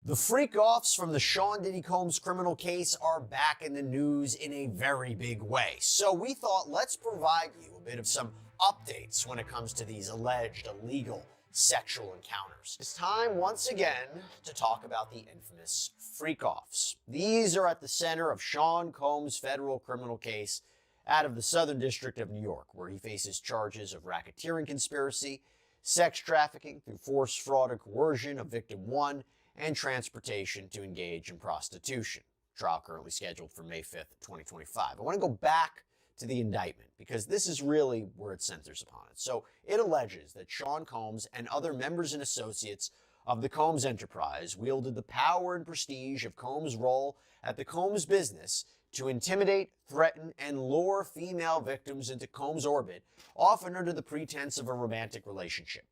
The freak-offs from the Sean Diddy Combs criminal case are back in the news in a very big way. So we thought, let's provide you a bit of some updates when it comes to these alleged illegal sexual encounters. It's time once again to talk about the infamous freak-offs. These are at the center of Sean Combs' federal criminal case out of the Southern District of New York, where he faces charges of racketeering conspiracy, sex trafficking through force, fraud, or coercion of victim 1, and transportation to engage in prostitution. Trial currently scheduled for May 5th, 2025. I want to go back to the indictment because this is really where it centers upon it. So it alleges that Sean Combs and other members and associates of the Combs enterprise wielded the power and prestige of Combs' role at the Combs business to intimidate, threaten, and lure female victims into Combs' orbit, often under the pretense of a romantic relationship.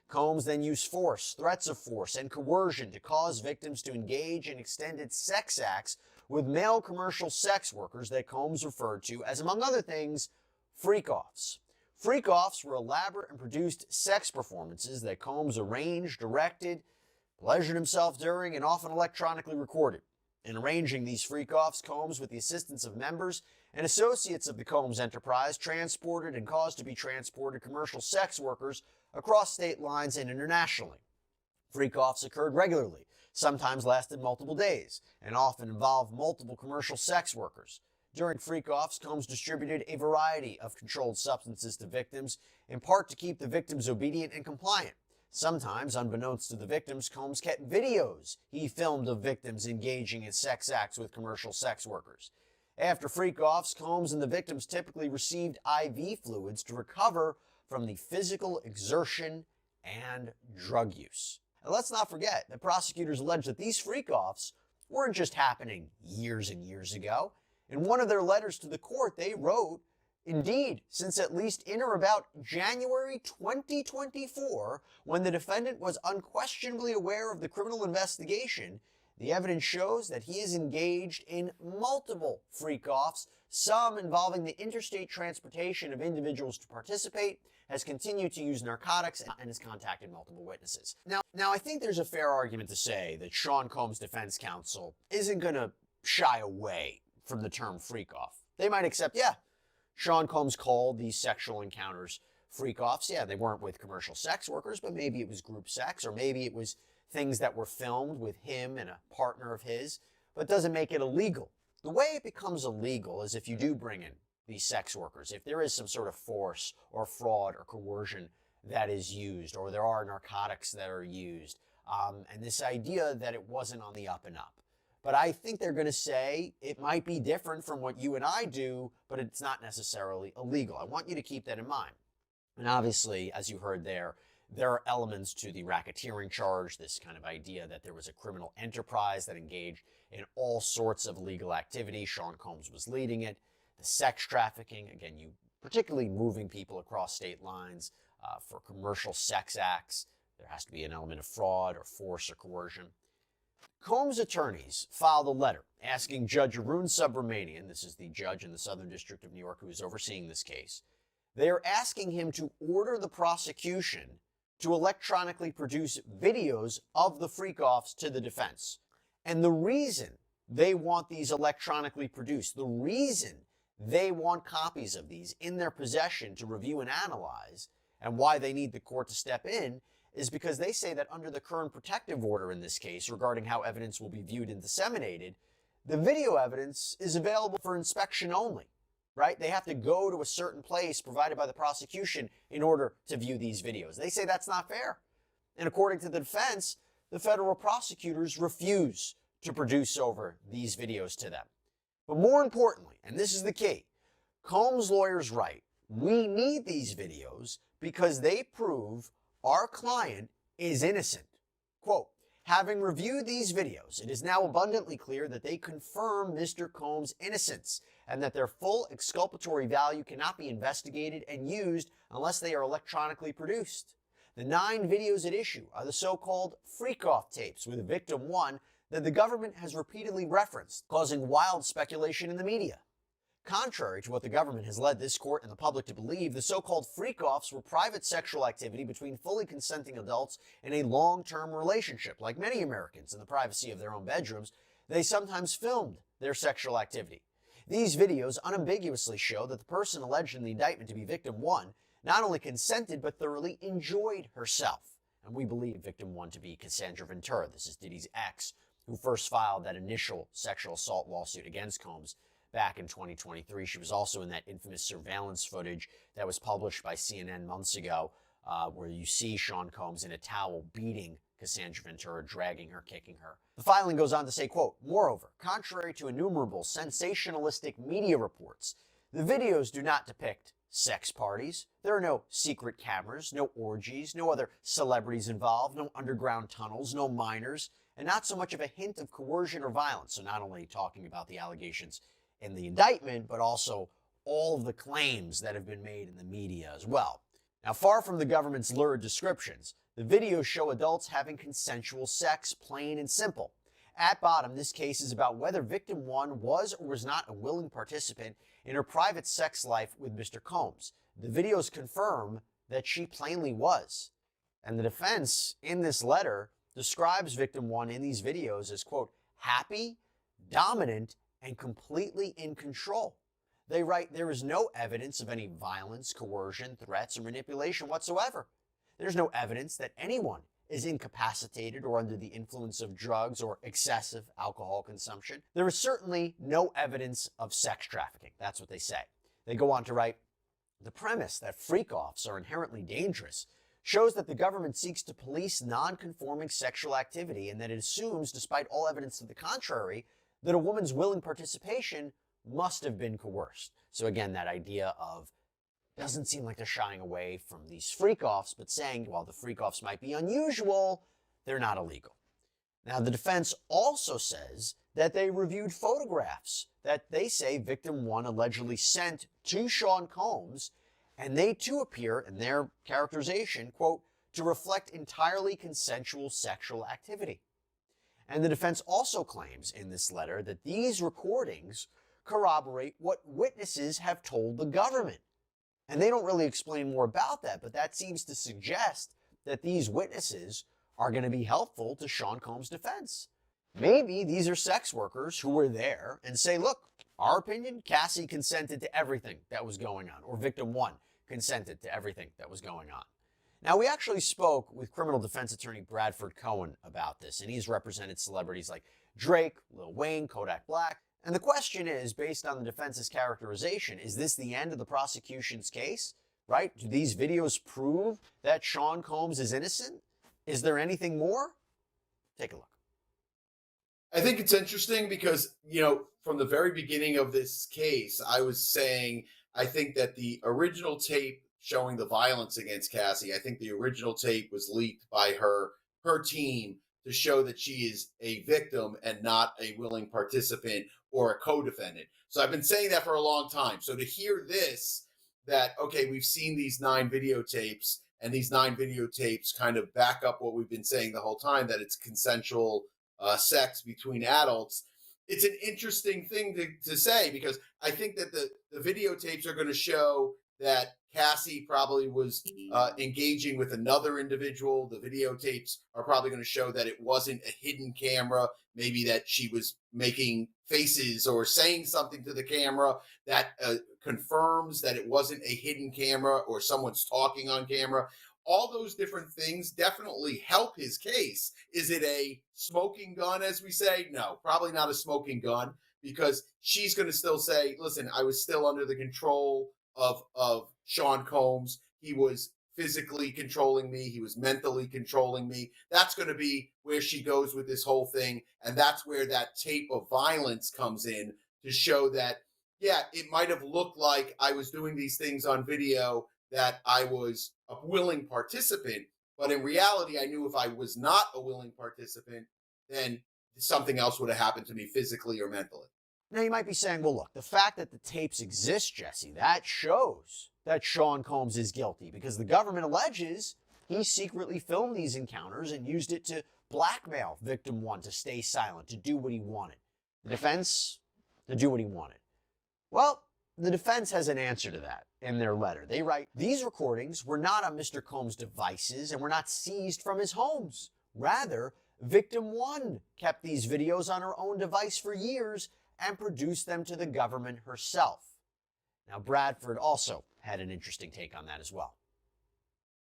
Combs then used force, threats of force, and coercion to cause victims to engage in extended sex acts with male commercial sex workers that Combs referred to as, among other things, freak-offs. Freak-offs were elaborate and produced sex performances that Combs arranged, directed, pleasured himself during, and often electronically recorded. In arranging these freak-offs, Combs, with the assistance of members and associates of the Combs enterprise, transported and caused to be transported commercial sex workers across state lines and internationally. Freak-offs occurred regularly, sometimes lasted multiple days, and often involved multiple commercial sex workers. During freak-offs, Combs distributed a variety of controlled substances to victims, in part to keep the victims obedient and compliant. Sometimes, unbeknownst to the victims, Combs kept videos he filmed of victims engaging in sex acts with commercial sex workers. After freak-offs, Combs and the victims typically received IV fluids to recover from the physical exertion and drug use. And let's not forget that prosecutors allege that these freak-offs weren't just happening years and years ago. In one of their letters to the court, they wrote, "Indeed, since at least in or about January 2024, when the defendant was unquestionably aware of the criminal investigation, the evidence shows that he is engaged in multiple freak-offs, some involving the interstate transportation of individuals to participate, has continued to use narcotics, and has contacted multiple witnesses." Now, I think there's a fair argument to say that Sean Combs' defense counsel isn't going to shy away from the term freak-off. They might accept, yeah, Sean Combs called these sexual encounters freak-offs. Yeah, they weren't with commercial sex workers, but maybe it was group sex, or maybe it was things that were filmed with him and a partner of his, but it doesn't make it illegal. The way it becomes illegal is if you do bring in these sex workers, if there is some sort of force or fraud or coercion that is used, or there are narcotics that are used, and this idea that it wasn't on the up and up. But I think they're going to say it might be different from what you and I do, but it's not necessarily illegal. I want you to keep that in mind. And obviously, as you heard there are elements to the racketeering charge, this kind of idea that there was a criminal enterprise that engaged in all sorts of illegal activity. Sean Combs was leading it. The sex trafficking, again, you particularly moving people across state lines for commercial sex acts. There has to be an element of fraud or force or coercion. Combs' attorneys filed a letter asking Judge Arun Subramanian, this is the judge in the Southern District of New York who is overseeing this case, they are asking him to order the prosecution to electronically produce videos of the freak-offs to the defense. And the reason they want these electronically produced, the reason they want copies of these in their possession to review and analyze, and why they need the court to step in, is because they say that under the current protective order in this case regarding how evidence will be viewed and disseminated, the video evidence is available for inspection only, right? They have to go to a certain place provided by the prosecution in order to view these videos. They say that's not fair. And according to the defense, the federal prosecutors refuse to produce over these videos to them. But more importantly, and this is the key, Combs' lawyers write, we need these videos because they prove our client is innocent. Quote, having reviewed these videos, it is now abundantly clear that they confirm Mr. Combs' innocence and that their full exculpatory value cannot be investigated and used unless they are electronically produced. The 9 videos at issue are the so-called freak-off tapes with victim 1 that the government has repeatedly referenced, causing wild speculation in the media. Contrary to what the government has led this court and the public to believe, the so-called freak-offs were private sexual activity between fully consenting adults in a long-term relationship. Like many Americans in the privacy of their own bedrooms, they sometimes filmed their sexual activity. These videos unambiguously show that the person alleged in the indictment to be victim one not only consented but thoroughly enjoyed herself. And we believe victim one to be Cassandra Ventura. This is Diddy's ex, who first filed that initial sexual assault lawsuit against Combs back in 2023. She was also in that infamous surveillance footage that was published by CNN months ago, where you see Sean Combs in a towel beating Cassandra Ventura, dragging her, kicking her. The filing goes on to say, quote, "Moreover, contrary to innumerable sensationalistic media reports, the videos do not depict sex parties. There are no secret cameras, no orgies, no other celebrities involved, no underground tunnels, no minors, and not so much of a hint of coercion or violence." So not only talking about the allegations in the indictment, but also all of the claims that have been made in the media as well. Now, far from the government's lurid descriptions, the videos show adults having consensual sex, plain and simple. At bottom, this case is about whether victim one was or was not a willing participant in her private sex life with Mr. Combs. The videos confirm that she plainly was. And the defense in this letter describes victim one in these videos as, quote, "happy, dominant, and completely in control." They write, "There is no evidence of any violence, coercion, threats, or manipulation whatsoever. There's no evidence that anyone is incapacitated or under the influence of drugs or excessive alcohol consumption. There is certainly no evidence of sex trafficking." That's what they say. They go on to write, "The premise that freak-offs are inherently dangerous shows that the government seeks to police non-conforming sexual activity and that it assumes, despite all evidence to the contrary, that a woman's willing participation must have been coerced." So again, that idea of doesn't seem like they're shying away from these freak-offs, but saying, while the freak-offs might be unusual, they're not illegal. Now, the defense also says that they reviewed photographs that they say victim one allegedly sent to Sean Combs, and they too appear in their characterization, quote, "to reflect entirely consensual sexual activity." And the defense also claims in this letter that these recordings corroborate what witnesses have told the government. And they don't really explain more about that, but that seems to suggest that these witnesses are going to be helpful to Sean Combs' defense. Maybe these are sex workers who were there and say, look, our opinion, Cassie consented to everything that was going on, or victim one consented to everything that was going on. Now, we actually spoke with criminal defense attorney Bradford Cohen about this, and he's represented celebrities like Drake, Lil Wayne, Kodak Black. And the question is, based on the defense's characterization, is this the end of the prosecution's case, right? Do these videos prove that Sean Combs is innocent? Is there anything more? Take a look. I think it's interesting because, from the very beginning of this case, I was saying, I think that the original tape showing the violence against Cassie, I think the original tape was leaked by her team to show that she is a victim and not a willing participant or a co-defendant. So I've been saying that for a long time. So to hear this, that, okay, we've seen these 9 videotapes, and these 9 videotapes kind of back up what we've been saying the whole time, that it's consensual sex between adults. It's an interesting thing to say, because I think that the videotapes are going to show that Cassie probably was engaging with another individual. The videotapes are probably going to show that it wasn't a hidden camera, maybe that she was making faces or saying something to the camera that confirms that it wasn't a hidden camera or someone's talking on camera. All those different things definitely help his case. Is it a smoking gun, as we say? No, probably not a smoking gun, because she's going to still say, listen, I was still under the control of Sean Combs. He was physically controlling me. He was mentally controlling me. That's going to be where she goes with this whole thing. And that's where that tape of violence comes in, to show that, yeah, it might have looked like I was doing these things on video, that I was a willing participant, but in reality, I knew if I was not a willing participant, then something else would have happened to me physically or mentally. Now, you might be saying, well, look, the fact that the tapes exist, Jesse, that shows that Sean Combs is guilty, because the government alleges he secretly filmed these encounters and used it to blackmail victim one to stay silent, to do what he wanted. The defense, to do what he wanted. Well, The defense has an answer to that in their letter. They write, "These recordings were not on Mr. Combs' devices and were not seized from his homes. Rather, victim one kept these videos on her own device for years and produced them to the government herself." Now, Bradford also had an interesting take on that as well.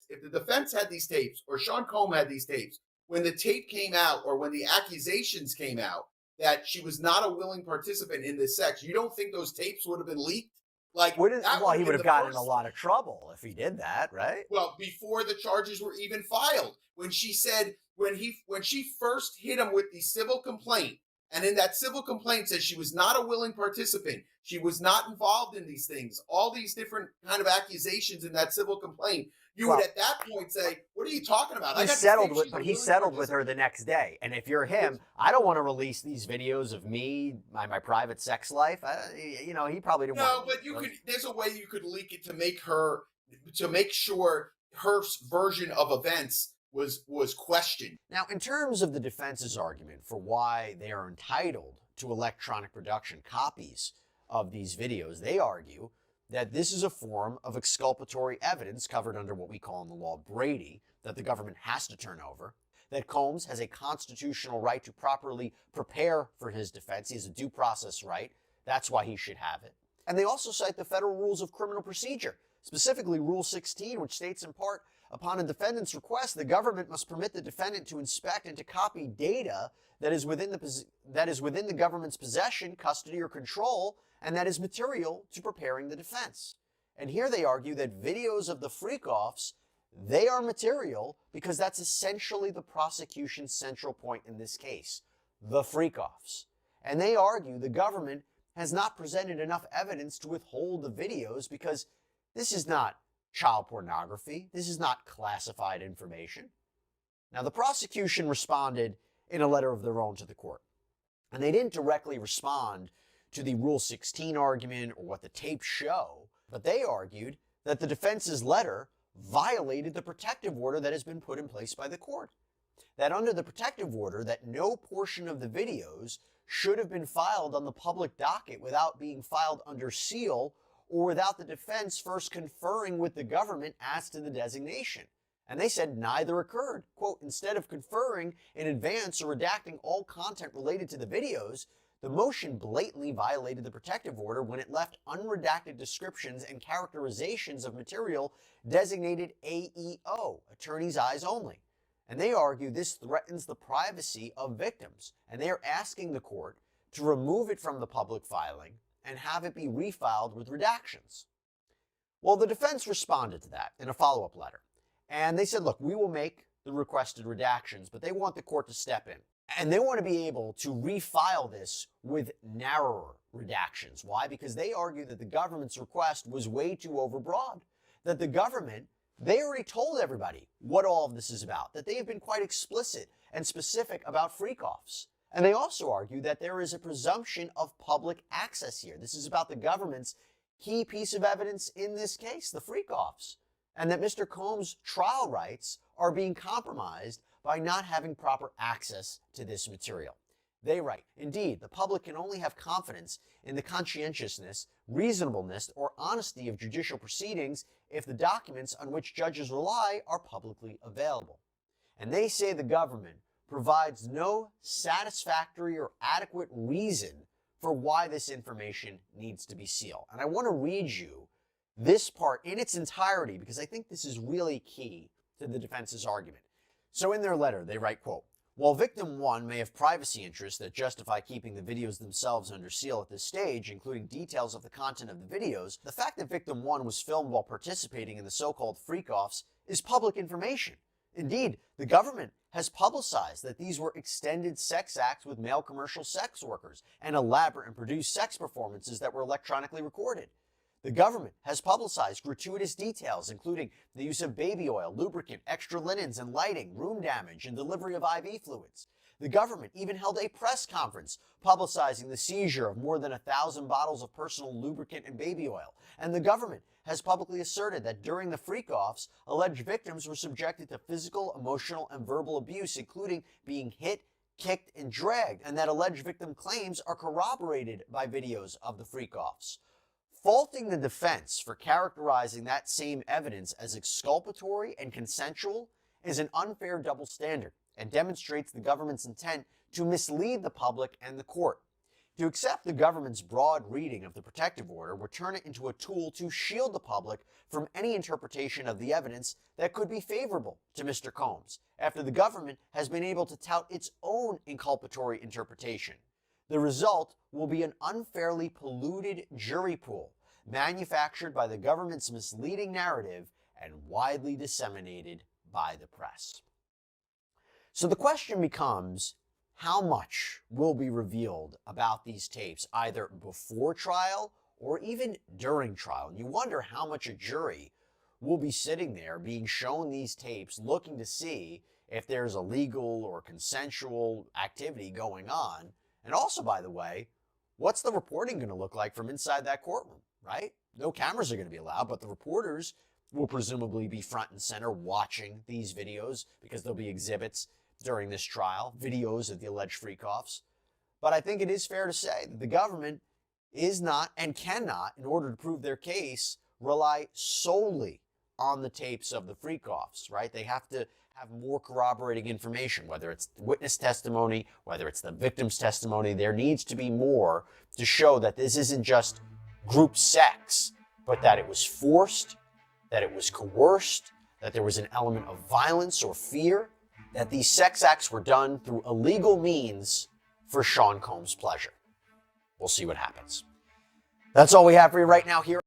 If the defense had these tapes, or Sean Combs had these tapes, when the tape came out, or when the accusations came out that she was not a willing participant in this sex, you don't think those tapes would have been leaked? Like, Well, he would have gotten in a lot of trouble if he did that, right? Well, before the charges were even filed, when she said, when she first hit him with the civil complaint, and in that civil complaint said she was not a willing participant, she was not involved in these things, all these different kind of accusations in that civil complaint, you would at that point say, "What are you talking about?" He settled with her the next day. And if you're him, I don't want to release these videos of me, my private sex life. He probably didn't. No, but you could. There's a way you could leak it to make sure her version of events was questioned. Now, in terms of the defense's argument for why they are entitled to electronic production copies of these videos, they argue that this is a form of exculpatory evidence covered under what we call in the law Brady, that the government has to turn over, that Combs has a constitutional right to properly prepare for his defense. He has a due process right. That's why he should have it. And they also cite the federal rules of criminal procedure, specifically Rule 16, which states in part, upon a defendant's request, the government must permit the defendant to inspect and to copy data that is within the government's possession, custody, or control, and that is material to preparing the defense. And here they argue that videos of the freak-offs, they are material because that's essentially the prosecution's central point in this case, the freak-offs. And they argue the government has not presented enough evidence to withhold the videos because this is not child pornography. This is not classified information. Now, the prosecution responded in a letter of their own to the court. And they didn't directly respond to the Rule 16 argument or what the tapes show, but they argued that the defense's letter violated the protective order that has been put in place by the court. That under the protective order, that no portion of the videos should have been filed on the public docket without being filed under seal or without the defense first conferring with the government as to the designation. And they said neither occurred. Quote, "Instead of conferring in advance or redacting all content related to the videos, the motion blatantly violated the protective order when it left unredacted descriptions and characterizations of material designated AEO, attorney's eyes only." And they argue this threatens the privacy of victims, and they are asking the court to remove it from the public filing and have it be refiled with redactions. Well, the defense responded to that in a follow-up letter. And they said, look, we will make the requested redactions, but they want the court to step in. And they want to be able to refile this with narrower redactions. Why? Because they argue that the government's request was way too overbroad. That the government, they already told everybody what all of this is about. That they have been quite explicit and specific about freak-offs. And they also argue that there is a presumption of public access here. This is about the government's key piece of evidence in this case, the freak-offs. And that Mr. Combs' trial rights are being compromised by not having proper access to this material. They write, "Indeed, the public can only have confidence in the conscientiousness, reasonableness, or honesty of judicial proceedings if the documents on which judges rely are publicly available." And they say the government provides no satisfactory or adequate reason for why this information needs to be sealed. And I want to read you this part in its entirety because I think this is really key to the defense's argument. So in their letter, they write, quote, "While victim one may have privacy interests that justify keeping the videos themselves under seal at this stage, including details of the content of the videos, the fact that victim one was filmed while participating in the so-called freak-offs is public information. Indeed, the government has publicized that these were extended sex acts with male commercial sex workers and elaborate and produced sex performances that were electronically recorded. The government has publicized gratuitous details, including the use of baby oil, lubricant, extra linens and lighting, room damage, and delivery of IV fluids. The government even held a press conference publicizing the seizure of more than 1,000 bottles of personal lubricant and baby oil. And the government has publicly asserted that during the freak-offs, alleged victims were subjected to physical, emotional, and verbal abuse, including being hit, kicked, and dragged, and that alleged victim claims are corroborated by videos of the freak-offs. Faulting the defense for characterizing that same evidence as exculpatory and consensual is an unfair double standard and demonstrates the government's intent to mislead the public and the court. To accept the government's broad reading of the protective order would turn it into a tool to shield the public from any interpretation of the evidence that could be favorable to Mr. Combs, after the government has been able to tout its own inculpatory interpretation. The result will be an unfairly polluted jury pool, manufactured by the government's misleading narrative and widely disseminated by the press. So the question becomes, how much will be revealed about these tapes, either before trial or even during trial? And you wonder how much a jury will be sitting there being shown these tapes, looking to see if there's illegal or consensual activity going on. And also, by the way, what's the reporting going to look like from inside that courtroom, right? No cameras are going to be allowed, but the reporters will presumably be front and center watching these videos because there'll be exhibits during this trial, videos of the alleged freak-offs. But I think it is fair to say that the government is not and cannot, in order to prove their case, rely solely on the tapes of the freak-offs, right? They have to have more corroborating information, whether it's witness testimony, whether it's the victim's testimony. There needs to be more to show that this isn't just group sex, but that it was forced, that it was coerced, that there was an element of violence or fear, that these sex acts were done through illegal means for Sean Combs' pleasure. We'll see what happens. That's all we have for you right now here.